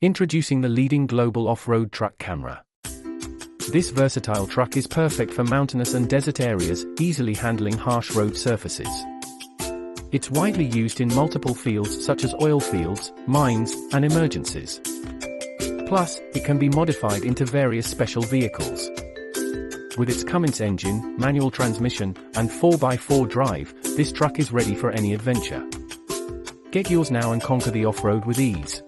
Introducing the leading global off-road truck camera. This versatile truck is perfect for mountainous and desert areas, easily handling harsh road surfaces. It's widely used in multiple fields such as oil fields, mines, and emergencies. Plus, it can be modified into various special vehicles. With its Cummins engine, manual transmission, and 4x4 drive, this truck is ready for any adventure. Get yours now and conquer the off-road with ease.